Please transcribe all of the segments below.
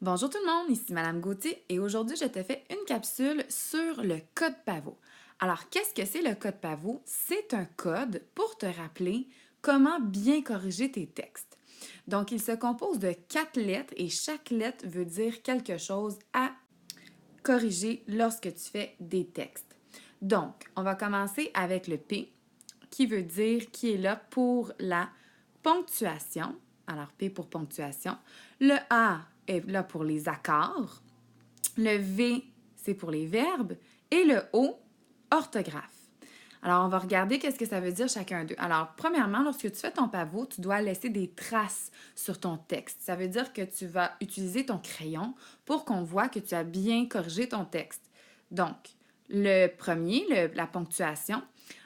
Bonjour tout le monde, ici Madame Gauthier et aujourd'hui je te fais une capsule sur le code PAVO. Alors, qu'est-ce que c'est le code PAVO? C'est un code pour te rappeler comment bien corriger tes textes. Donc, il se compose de 4 lettres et chaque lettre veut dire quelque chose à corriger lorsque tu fais des textes. Donc, on va commencer avec le P qui veut dire qui est là pour la ponctuation. Alors, P pour ponctuation. Le A est là pour les accords. Le V, c'est pour les verbes. Et le O, orthographe. Alors, on va regarder qu'est-ce que ça veut dire chacun d'eux. Alors, premièrement, lorsque tu fais ton pavot, tu dois laisser des traces sur ton texte. Ça veut dire que tu vas utiliser ton crayon pour qu'on voit que tu as bien corrigé ton texte. Donc, le premier, la ponctuation,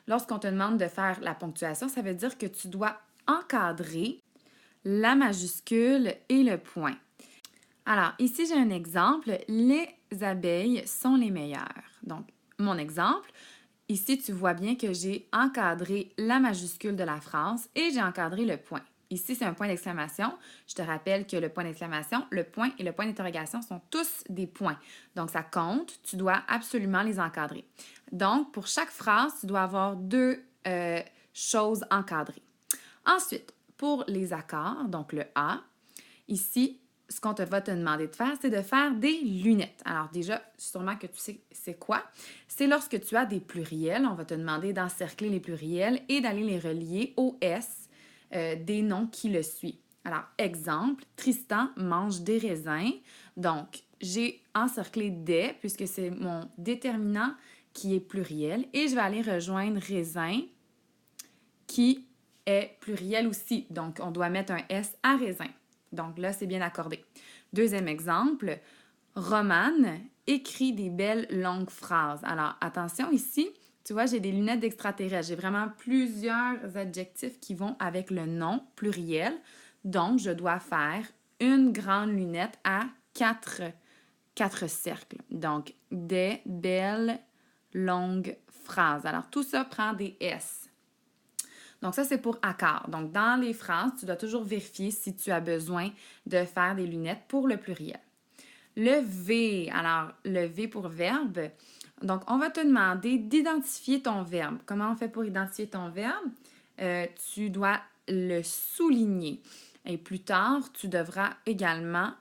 lorsqu'on te demande de faire la ponctuation, ça veut dire que tu dois encadrer la majuscule et le point. Alors, ici, j'ai un exemple. Les abeilles sont les meilleures. Donc, mon exemple, ici, tu vois bien que j'ai encadré la majuscule de la phrase et j'ai encadré le point. Ici, c'est un point d'exclamation. Je te rappelle que le point d'exclamation, le point et le point d'interrogation sont tous des points. Donc, ça compte. Tu dois absolument les encadrer. Donc, pour chaque phrase, tu dois avoir deux choses encadrées. Ensuite, pour les accords, donc le A, ici, ce qu'on va te demander de faire, c'est de faire des lunettes. Alors déjà, sûrement que tu sais c'est quoi. C'est lorsque tu as des pluriels, on va te demander d'encercler les pluriels et d'aller les relier au S des noms qui le suivent. Alors, exemple, Tristan mange des raisins. Donc, j'ai encerclé des puisque c'est mon déterminant qui est pluriel et je vais aller rejoindre raisin qui est pluriel aussi. Donc, on doit mettre un S à raisin. Donc là, c'est bien accordé. Deuxième exemple, Romane écrit des belles longues phrases. Alors, attention ici, tu vois, j'ai des lunettes d'extraterrestre. J'ai vraiment plusieurs adjectifs qui vont avec le nom pluriel. Donc, je dois faire une grande lunette à quatre cercles. Donc, des belles longues phrases. Alors, tout ça prend des S. Donc, ça, c'est pour accord. Donc, dans les phrases, tu dois toujours vérifier si tu as besoin de faire des lunettes pour le pluriel. Le V, alors, le V pour verbe. Donc, on va te demander d'identifier ton verbe. Comment on fait pour identifier ton verbe? Tu dois le souligner. Et plus tard, tu devras également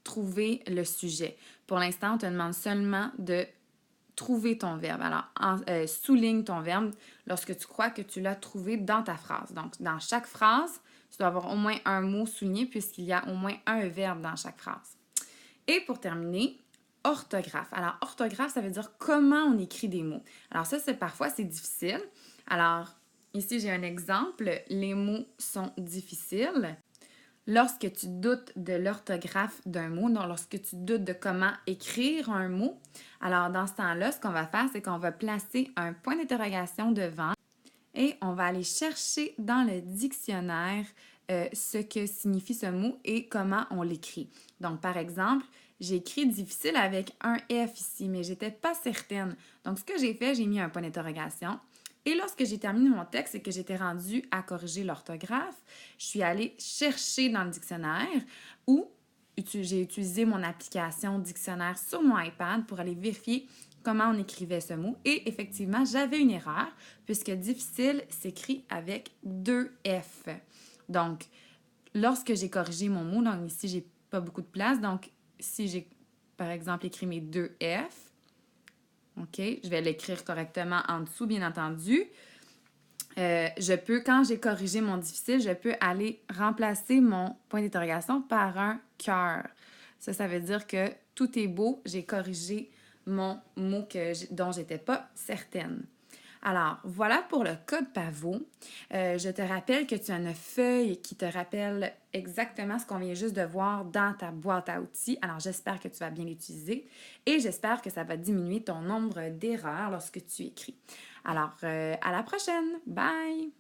trouver le sujet. Pour l'instant, on te demande seulement de trouver ton verbe. Alors, souligne ton verbe lorsque tu crois que tu l'as trouvé dans ta phrase. Donc, dans chaque phrase, tu dois avoir au moins un mot souligné puisqu'il y a au moins un verbe dans chaque phrase. Et pour terminer, orthographe. Alors, orthographe, ça veut dire comment on écrit des mots. Alors ça, parfois, c'est difficile. Alors, ici, j'ai un exemple. Les mots sont difficiles. Lorsque tu doutes de l'orthographe d'un mot, donc lorsque tu doutes de comment écrire un mot, alors dans ce temps-là, ce qu'on va faire, c'est qu'on va placer un point d'interrogation devant et on va aller chercher dans le dictionnaire ce que signifie ce mot et comment on l'écrit. Donc, par exemple, j'ai écrit difficile avec un F ici, mais j'étais pas certaine. Donc, ce que j'ai fait, j'ai mis un point d'interrogation. Et lorsque j'ai terminé mon texte et que j'étais rendue à corriger l'orthographe, je suis allée chercher dans le dictionnaire ou j'ai utilisé mon application dictionnaire sur mon iPad pour aller vérifier comment on écrivait ce mot. Et effectivement, j'avais une erreur puisque difficile s'écrit avec deux F. Donc, lorsque j'ai corrigé mon mot, donc ici, j'ai pas beaucoup de place. Donc, si j'ai, par exemple, écrit mes deux F, OK, je vais l'écrire correctement en dessous, bien entendu. Je peux, quand j'ai corrigé mon difficile, je peux aller remplacer mon point d'interrogation par un cœur. Ça veut dire que tout est beau, j'ai corrigé mon mot dont j'étais pas certaine. Alors, voilà pour le code PAVO. Je te rappelle que tu as une feuille qui te rappelle exactement ce qu'on vient juste de voir dans ta boîte à outils. Alors, j'espère que tu vas bien l'utiliser et j'espère que ça va diminuer ton nombre d'erreurs lorsque tu écris. Alors, à la prochaine! Bye!